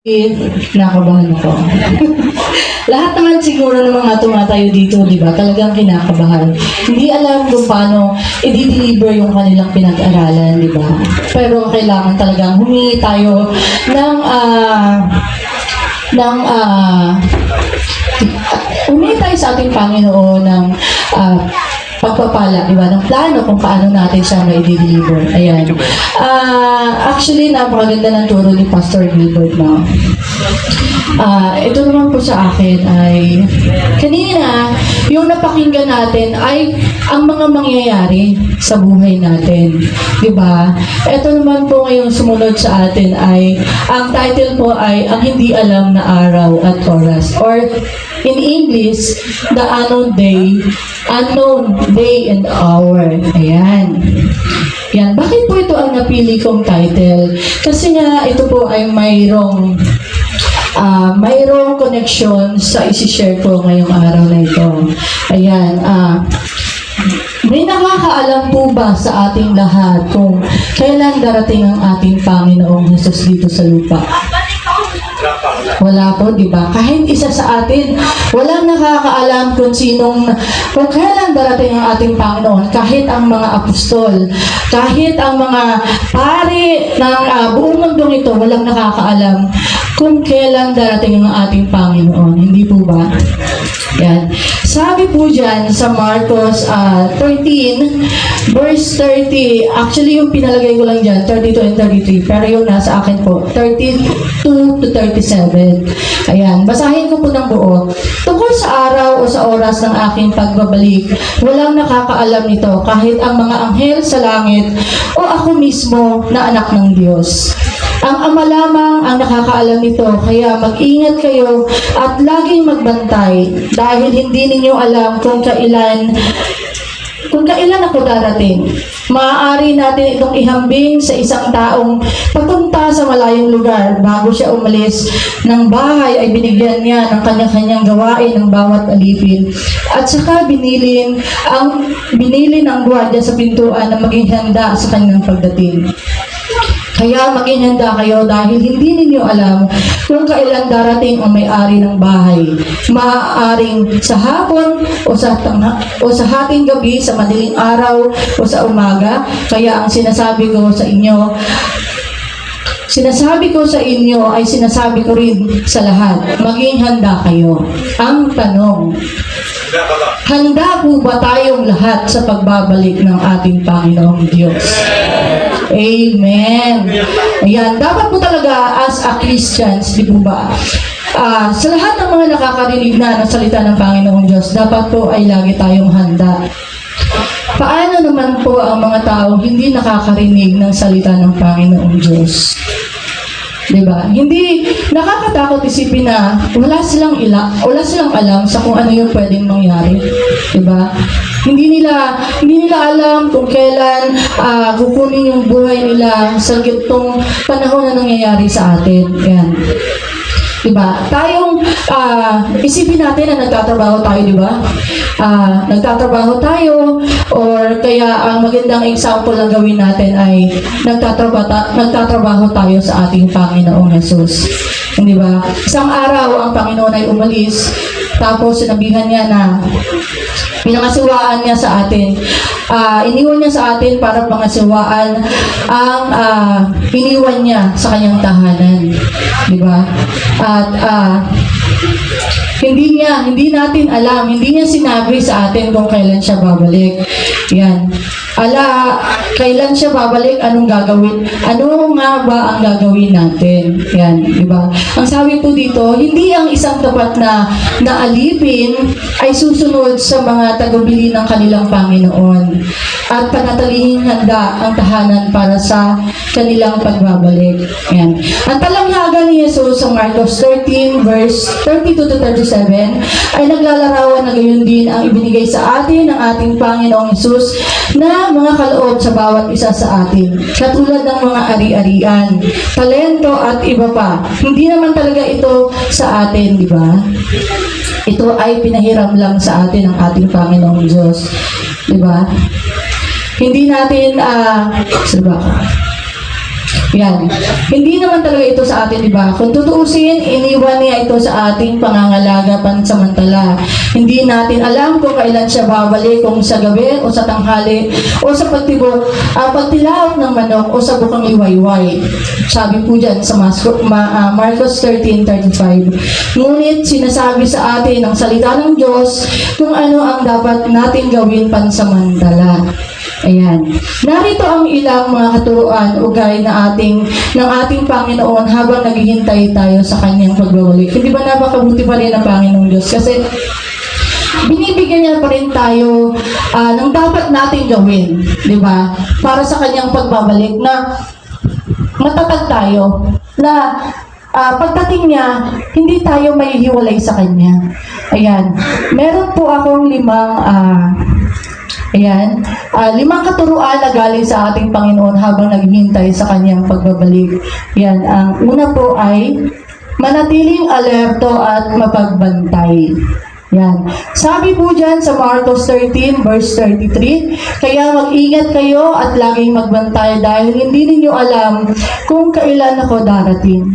Kinakabahan ako. Lahat naman siguro ng mga tumatayo dito, di ba, talagang kinakabahan. Hindi alam kung paano i-deliver yung kanilang pinag-aralan, di ba? Pero kailangan talagang humingi tayo humingi tayo sa ating Panginoon ng pagpapala, di ba, ng plano kung paano natin siya ma-deliver. Ayan. Actually, napakaganda ng turo ni Pastor Gilbert na. Ito naman po sa akin ay, kanina, yung napakinggan natin ay ang mga mangyayari sa buhay natin. Di ba? Ito naman po ngayong sumunod sa atin ay, ang title po ay, ang hindi alam na araw at oras. Or, in English, the unknown day and hour. Ayan. Yan. Bakit po ito ang napili kong title? Kasi nga, ito po ay mayroong connection sa isi-share ko ngayong araw na ito. Ayan. May nakakaalam po ba sa ating lahat kung kailan darating ang ating Panginoong Hesus dito sa lupa? Wala po, di ba? Kahit isa sa atin, walang nakakaalam kung kailan darating ang ating Panginoon. Kahit ang mga apostol, kahit ang mga pari ng buong mundong ito, walang nakakaalam kung kailan darating ang ating Panginoon. Hindi po ba? Yan. Sabi po dyan sa Marcos 13, verse 30, actually yung pinalagay ko lang dyan, 32 and 33, pero yung nasa akin po, 32 to 37. Ayan, basahin ko po ng buo. Tungkol sa araw o sa oras ng aking pagbabalik, walang nakakaalam nito, kahit ang mga anghel sa langit o ako mismo na anak ng Diyos. Ang Ama lamang ang nakakaalam nito, kaya mag-ingat kayo at laging magbantay dahil hindi ninyo alam kung kailan ako darating. Maaari natin itong ihambing sa isang taong papunta sa malayong lugar. Bago siya umalis ng bahay ay binigyan niya ng kanya-kanyang gawain ng bawat alipin. At saka binili ng gwardiya sa pintuan na maging handa sa kanyang pagdating. Kaya maging handa kayo dahil hindi ninyo alam kung kailan darating ang may-ari ng bahay. Maaaring sa hapon o sa hating gabi, sa madaling araw o sa umaga. Kaya ang sinasabi ko sa inyo ay sinasabi ko rin sa lahat. Maging handa kayo. Ang tanong, handa po ba tayong lahat sa pagbabalik ng ating Panginoong Diyos? Amen. Ayan, dapat po talaga as a Christians, di po ba? Sa lahat ng mga nakakarinig na ng salita ng Panginoong Diyos, dapat po ay lagi tayong handa. Paano naman po ang mga tao hindi nakakarinig ng salita ng Panginoong Diyos? Diba? Hindi nakakatakot isipin na wala silang alam sa kung ano yung pwedeng mangyari. Diba? Hindi nila alam kung kailan kukunin yung buhay nila sa gitong panahon na nangyayari sa atin. Yan. Diba? Tayong isipin natin na nagtatrabaho tayo, diba? Nagtatrabaho tayo, or kaya ang magandang example na gawin natin ay nagtatrabaho tayo sa ating Panginoong Hesus. Di ba? Isang araw ang Panginoon ay umalis, tapos sinabihan niya na pinangasiwaan niya sa atin. Iniwan niya sa atin para pangasiwaan ang iniwan niya sa kanyang tahanan. Di ba? At hindi natin alam, hindi niya sinabi sa atin kung kailan siya babalik. Yan. Kailan siya babalik, anong gagawin? Ano nga ba ang gagawin natin? Yan, di ba? Ang sabi po dito, hindi ang isang tapat na alipin ay susunod sa mga tagabili ng kanilang Panginoon at panatalihing handa ang tahanan para sa kanilang pagbabalik. Yan. Ang talanghaga ni Jesus sa Marcos 13 verse 32 to 37 ay naglalarawan na gayon din ang ibinigay sa atin ng ating Panginoong Jesus na mga kaloob sa bawat isa sa atin. Katulad ng mga ari-arian, talento at iba pa. Hindi naman talaga ito sa atin, di ba? Ito ay pinahiram lang sa atin ng ating Panginoong Diyos. Di ba? Hindi natin, Yan. Hindi naman talaga ito sa atin, di ba? Kung tutuusin, iniwan niya ito sa ating pangangalaga pansamantala. Hindi natin alam kung kailan siya babalik, kung sa gabi o sa tanghali o sa pagtilaok ng manok o sa bukang liwayway. Sabi po dyan sa Marcos 13:35. Ngunit sinasabi sa atin ang salita ng Diyos kung ano ang dapat natin gawin pansamantala. Ayan. Narito ang ilang mga katuruan o gay ng ating Panginoon habang naghihintay tayo sa kanyang pagbabalik. Hindi ba napakabuti pa rin ang Panginoong Diyos? Kasi binibigyan niya pa rin tayo ng dapat nating gawin, di ba? Para sa kanyang pagbabalik na matatag tayo, na pagdating niya, hindi tayo mahihiwalay sa kanya. Ayan. Meron po akong limang katuruan na galing sa ating Panginoon habang naghihintay sa kanyang pagbabalik. Yan, ang una po ay manatiling alerto at mapagbantay. Yan. Sabi po dyan sa Marcos 13 verse 33, kaya mag-ingat kayo at laging magbantay dahil hindi ninyo alam kung kailan ako darating.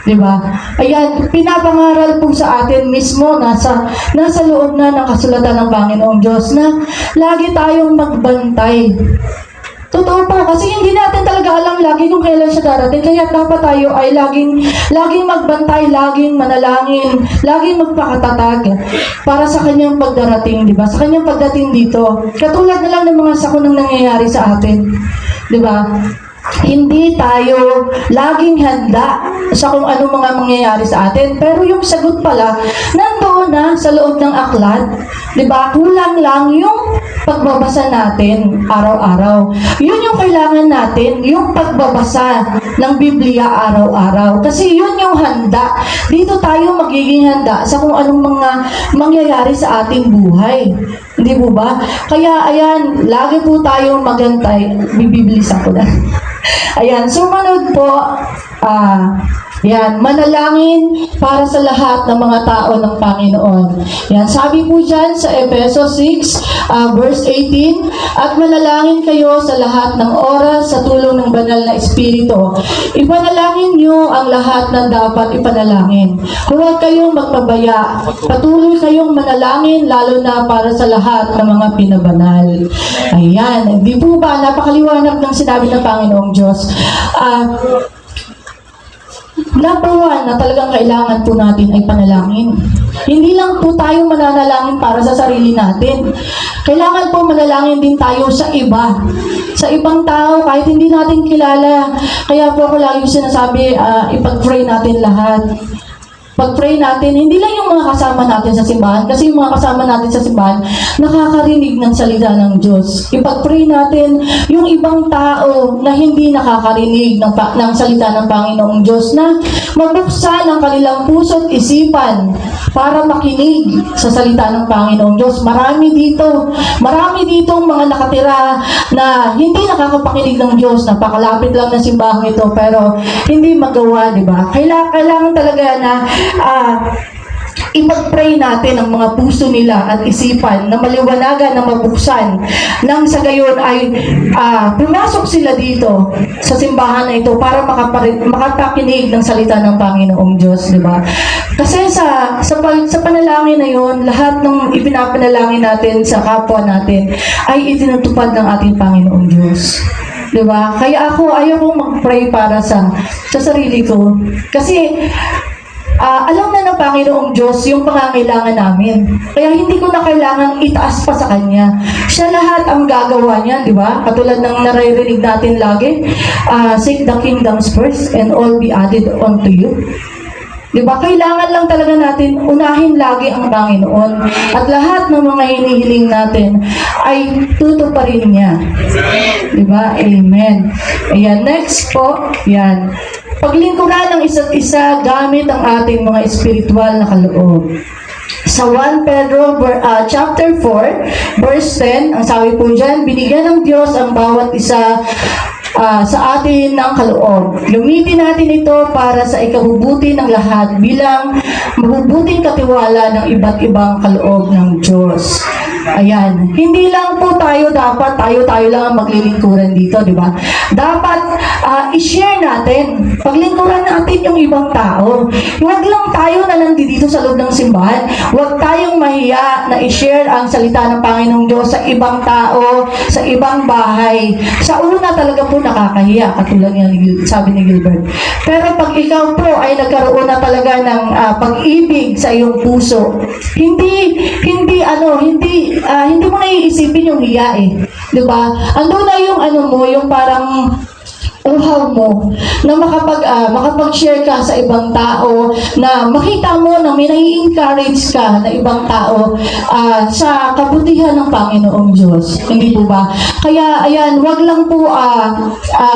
Diba? Ayan, pinapangaral po sa atin mismo, nasa loob na ng kasulatan ng Panginoong Diyos na lagi tayong magbantay. Totoo po, kasi hindi natin talaga alam lagi kung kailan siya darating. Kaya dapat tayo ay laging magbantay, laging manalangin, laging magpakatatag para sa kanyang pagdarating, di ba? Sa kanyang pagdating dito. Katulad na lang ng mga sakunang nangyayari sa atin, di ba? Hindi tayo laging handa sa kung anong mga mangyayari sa atin. Pero yung sagot pala, nandoon na sa loob ng aklat. Diba? Kulang lang yung pagbabasa natin araw-araw. Yun yung kailangan natin, yung pagbabasa ng Biblia araw-araw. Kasi yun yung handa. Dito tayo magiging handa sa kung anong mga mangyayari sa ating buhay. Hindi po ba? Kaya ayan, lagi po tayong magantay. Bibilisan ko na. Ayan, sumunod po, yan, manalangin para sa lahat ng mga tao ng Panginoon. Yan, sabi po dyan sa Efesos 6, verse 18, at manalangin kayo sa lahat ng oras sa tulong ng banal na Espiritu. Ipanalangin nyo ang lahat ng dapat ipanalangin. Huwag kayong magpabaya. Patuloy kayong manalangin, lalo na para sa lahat ng mga pinabanal. Ayan, di po ba napakaliwanag ng sinabi ng Panginoong Diyos? Number one na talagang kailangan po natin ay panalangin. Hindi lang po tayo mananalangin para sa sarili natin. Kailangan po manalangin din tayo sa iba. Sa ibang tao, kahit hindi natin kilala. Kaya po ako lagi sinasabi, ipag-pray natin lahat. Pag-pray natin, hindi lang yung mga kasama natin sa simbahan, kasi yung mga kasama natin sa simbahan, nakakarinig ng salita ng Diyos. Ipag-pray natin yung ibang tao na hindi nakakarinig ng salita ng Panginoong Diyos, na mabuksan ang kanilang puso't isipan para makinig sa salita ng Panginoong Diyos. Marami ditong mga nakatira na hindi nakakapakinig ng Diyos, napakalapit lang ng simbahan ito, pero hindi magawa, di ba? Kailangan talaga na ipag-pray natin ang mga puso nila at isipan na maliwanagan, na mabuksan, nang sa gayon ay pumasok sila dito sa simbahan na ito para makapakinig ng salita ng Panginoong Diyos, di ba? Kasi sa panalangin na yun, lahat ng ipinapanalangin natin sa kapwa natin ay itinutupad ng ating Panginoong Diyos. Diba? Kaya ayaw kong mag-pray para sa sarili ko. Kasi alam na ng Panginoong Diyos yung pangangailangan namin. Kaya hindi ko na kailangang itaas pa sa Kanya. Siya lahat ang gagawa niya, di ba? Katulad ng naririnig natin lagi, seek the kingdoms first and all be added unto you. Di ba? Kailangan lang talaga natin unahin lagi ang Panginoon. At lahat ng mga hinihiling natin ay tutuparin niya. Di ba? Amen. Ayan, next po. Yan. Paglingkuran ng isa't isa gamit ang ating mga espiritual na kaloob. Sa 1 Pedro chapter 4, verse 10, ang sabi po dyan, binigyan ng Diyos ang bawat isa sa atin ng kaloob. Gamitin natin ito para sa ikabubuti ng lahat bilang mabubuting katiwala ng iba't ibang kaloob ng Diyos. Ayan. Hindi lang po tayo dapat, tayo lang ang maglilingkuran dito, di ba? Dapat i-share natin. Paglingkuran natin yung ibang tao. Huwag lang tayo na lang dito sa loob ng simbahan. Huwag tayong mahiya na i-share ang salita ng Panginoong Diyos sa ibang tao, sa ibang bahay. Sa una talaga po nakakahiya, katulad nga sabi ni Gilbert. Pero pag ikaw po ay nagkaroon na talaga ng pag-ibig sa iyong puso, hindi mo naiisipin yung hiya eh. 'Di ba? Andun na yung yung parang uhaw mo na makapag-share ka sa ibang tao, na makita mo na may nai-encourage ka na ibang tao sa kabutihan ng Panginoong Diyos. Hindi po ba? Kaya, ayan, wag lang po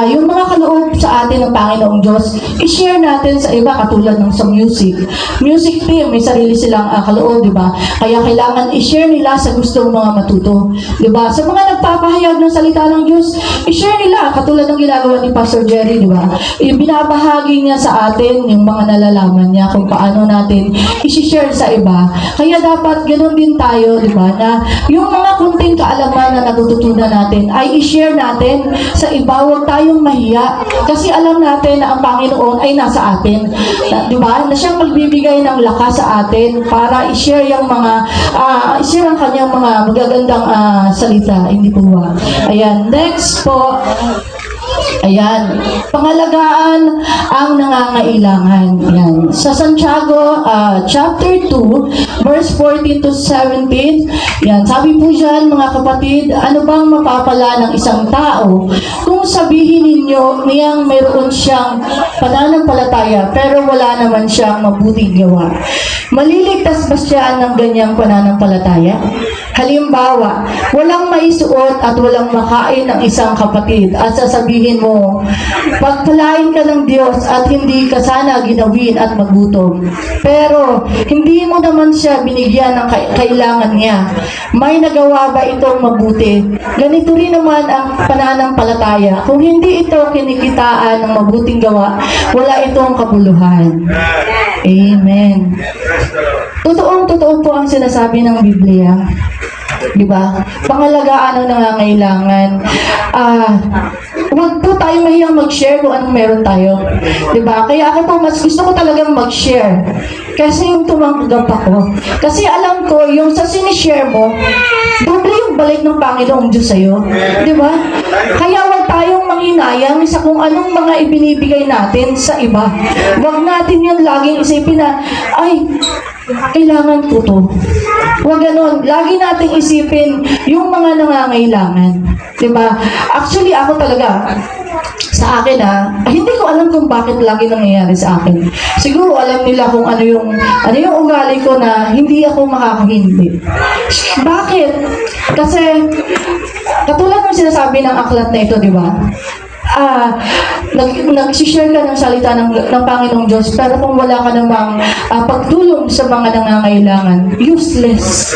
yung mga kaloob sa atin ng Panginoong Diyos, i-share natin sa iba, katulad ng sa music. Music team, may sarili silang kaloob, di ba? Kaya kailangan i-share nila sa gustong mga matuto. Di ba? Sa mga nagpapahayag ng salita ng Diyos, i-share nila, katulad ng ginagawa ni Pastor Jerry, di ba? Binabahagi niya sa atin yung mga nalalaman niya kung paano natin i-share sa iba. Kaya dapat ganoon din tayo, di ba? Na yung mga kunting kaalaman na natututunan natin ay i-share natin sa iba. Huwag tayong mahiya. Kasi alam natin na ang Panginoon ay nasa atin. Di ba? Na siyang magbibigay ng lakas sa atin para i-share yung mga i-share ang kanyang mga magagandang salita. Hindi po ba? Ayan. Next po. Ayan. Pangalagaan ang nangangailangan. Ayan. Sa Santiago, chapter 2, verse 14 to 17, ayan. Sabi po dyan, mga kapatid, ano bang mapapala ng isang tao kung sabihin ninyo niyang mayroon siyang pananampalataya pero wala naman siyang mabuting gawa? Maliligtas ba siya ng ganyang pananampalataya? Halimbawa, walang maisuot at walang makain ng isang kapatid at sasabihin mo, pagpalain ka ng Diyos at hindi ka sana ginawin at magutom. Pero, hindi mo naman siya binigyan ng kailangan niya. May nagawa ba itong mabuti? Ganito rin naman ang pananampalataya. Kung hindi ito kinikitaan ng mabuting gawa, wala itong kabuluhan. Amen. Totoo po ang sinasabi ng Biblia. Diba? Pangalagaan ang nangangailangan. Huwag po tayo mahiyang mag-share kung anong meron tayo. Diba? Kaya ako po, mas gusto ko talagang mag-share. Kasi yung tumanggap ako. Kasi alam ko, yung sa sinishare mo, doble yung balik ng Panginoong Diyos sa'yo. Diba? Kaya huwag tayong manghinayang sa kung anong mga ibinibigay natin sa iba. Huwag natin yung laging isipin na, ay, kailangan ko to. Huwag ganon. Lagi nating isipin yung mga nangangailangan. Diba? Actually, ako talaga, sa akin hindi ko alam kung bakit lagi nangyayari sa akin. Siguro alam nila kung ano yung ugali ko na hindi ako makakahindi. Bakit? Kasi, katulad ng sinasabi ng aklat na ito, di ba? Nag-share ka ng salita ng Panginoong Diyos, pero kung wala ka namang pagtulong sa mga nangangailangan, useless.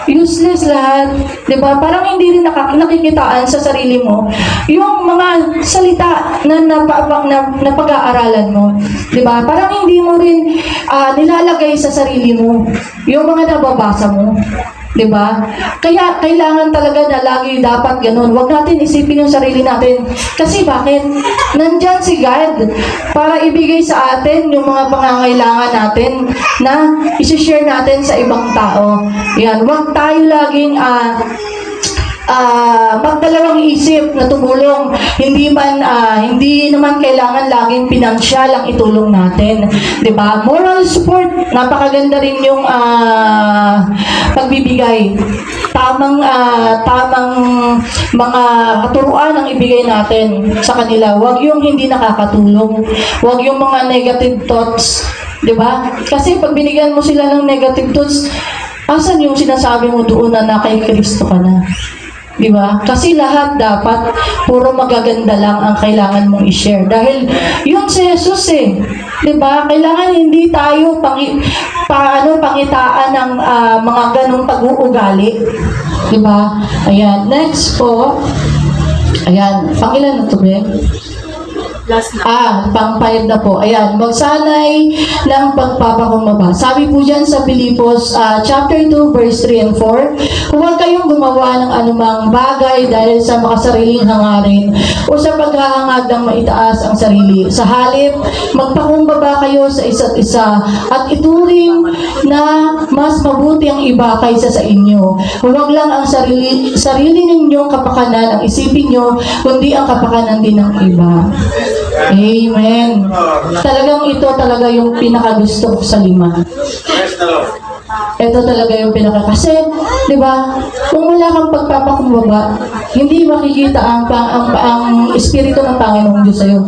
Useless lahat. Diba? Parang hindi rin nakikitaan sa sarili mo yung mga salita na napag-aaralan mo. Diba? Parang hindi mo rin nilalagay sa sarili mo yung mga nababasa mo. Diba? Kaya kailangan talaga na lagi dapat ganun. Huwag natin isipin yung sarili natin. Kasi bakit? Nandyan si God para ibigay sa atin yung mga pangangailangan natin na isi-share natin sa ibang tao. Yan. Huwag tayo laging magdalawang isip na tumulong. Hindi naman kailangan laging pinansyal ang itulong natin. 'Di ba? Moral support, napakaganda rin yung pagbibigay. Tamang mga katuruan ang ibigay natin sa kanila. Huwag yung hindi nakakatulong. Huwag yung mga negative thoughts. 'Di ba? Kasi pag binigyan mo sila ng negative thoughts, asan yung sinasabi mo doon na kay Kristo ka na? Diba? Kasi lahat dapat puro magaganda lang ang kailangan mong i-share. Dahil yun si Jesus eh. Diba? Kailangan hindi tayo pangitaan ng mga ganong pag-uugali. Diba? Ayan. Next po. Ayan. Pangilan na ito, Ben? Pang 5 na po. Ayan, magsanay ng pagpapakumbaba. Sabi po dyan sa Pilipos, chapter 2, verse 3 and 4, huwag kayong gumawa ng anumang bagay dahil sa makasariling hangarin o sa paghahangad ng maitaas ang sarili. Sa halip, magpakumbaba kayo sa isa't isa at ituring na mas mabuti ang iba kaysa sa inyo. Huwag lang ang sarili ninyong kapakanan ang isipin nyo, kundi ang kapakanan din ng iba. Amen. Talagang ito talaga yung pinakagusto ko sa 5. Ito talaga yung kasi, di ba, kung wala kang pagpapakumbaba, hindi makikita ang Espiritu ng Panginoong Diyos sa'yo.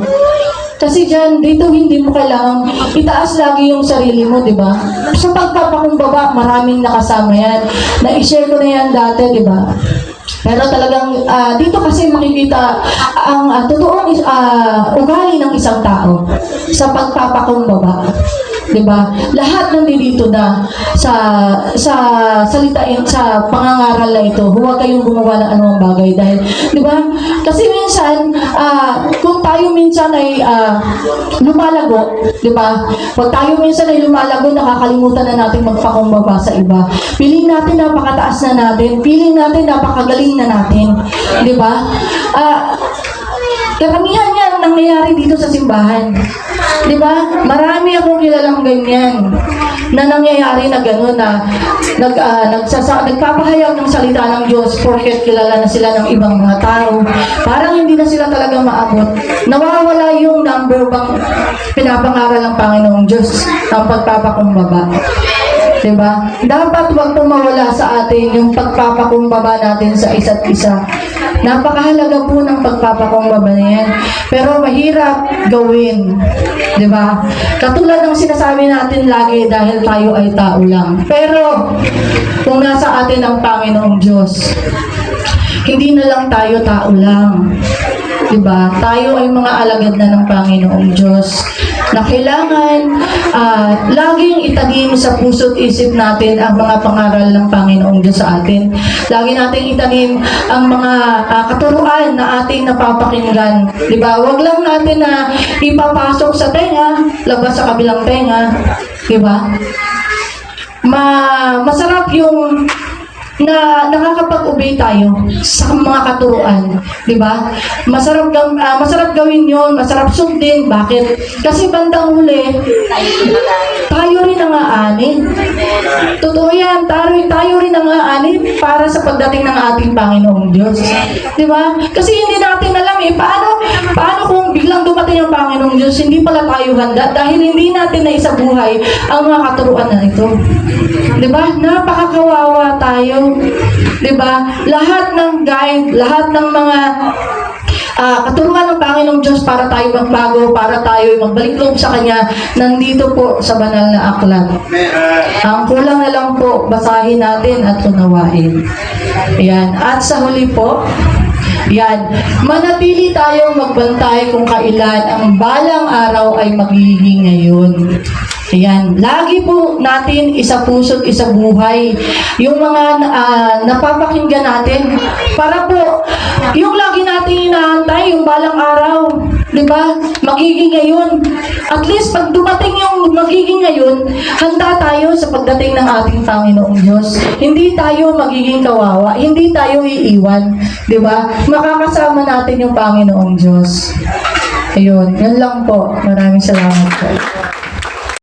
Kasi dyan, dito hindi mo kailangan itaas lagi yung sarili mo, di ba? Sa pagpapakumbaba, maraming nakasama yan. Na-share ko na yan dati, di ba? Pero talagang dito kasi makikita ang totoong ugali ng isang tao sa pagpapakumbaba. Diba? Lahat nandito na sa salitain sa pangangaral na ito. Huwag kayong gumawa ng anumang bagay dahil, diba? Kasi minsan, kung tayo minsan ay lumalago, diba? Pag tayo minsan ay lumalago, nakakalimutan na natin magpakumbaba sa iba. Piling natin napakataas na natin. Piling natin napakagaling na natin. Diba? Karamihan yan nangyayari dito sa simbahan. Di ba? Marami akong kilalang ganyan na nangyayari na gano'n na nagpapahayag ng salita ng Diyos porket kilala na sila ng ibang mga tao. Parang hindi na sila talaga maabot. Nawawala yung number bang pinapangaral ng Panginoong Diyos ang pagpapakumbaba. Diba? Dapat wag mawala sa atin yung pagpapakumbaba natin sa isa't isa. Napakahalaga po ng pagpapakumbaba na yan. Pero mahirap gawin. Diba? Katulad ng sinasabi natin lagi dahil tayo ay tao lang. Pero kung nasa atin ang Panginoong Diyos, hindi na lang tayo tao lang. Diba? Tayo ay mga alagad na ng Panginoong Diyos na kailangan laging itanim sa puso't isip natin ang mga pangaral ng Panginoong Diyos sa atin. Lagi natin itanim ang mga katuruan na ating napapakinggan. Diba? Huwag lang natin na ipapasok sa tenga, labas sa kabilang tenga. Diba? Masarap yung na nakakapag-obey tayo sa mga katuruan, di ba? Masarap gawin 'yon, masarap sundin. Bakit? Kasi bandang huli, tayo rin ang aani. Totoo yan, tayo rin ang aani para sa pagdating ng ating Panginoong Diyos. Di ba? Kasi hindi natin alam paano kung biglang dumating ang Panginoong Diyos, hindi pala tayo handa dahil hindi natin naisabuhay ang mga katuruan na ito. Di ba? Napakakawawa tayo. Diba? Lahat ng guide, lahat ng mga katuruan ng Panginoong Diyos para tayo magbago, para tayo magbalik loob sa Kanya, nandito po sa banal na aklat. Ang kulang na lang po, basahin natin at unawain. Ayan. At sa huli po, yan, manatili tayong magbantay kung kailan ang balang araw ay magiging ngayon. Ayan, lagi po natin isa puso't isa buhay yung mga napapakinggan natin para po yung lagi natin inaantay yung balang araw, di ba? Magiging ngayon. At least pag dumating yung magiging ngayon, handa tayo sa pagdating ng ating Panginoong Diyos. Hindi tayo magiging kawawa, hindi tayo iiwan, di ba? Makakasama natin yung Panginoong Diyos. Ayun, yan lang po. Maraming salamat po.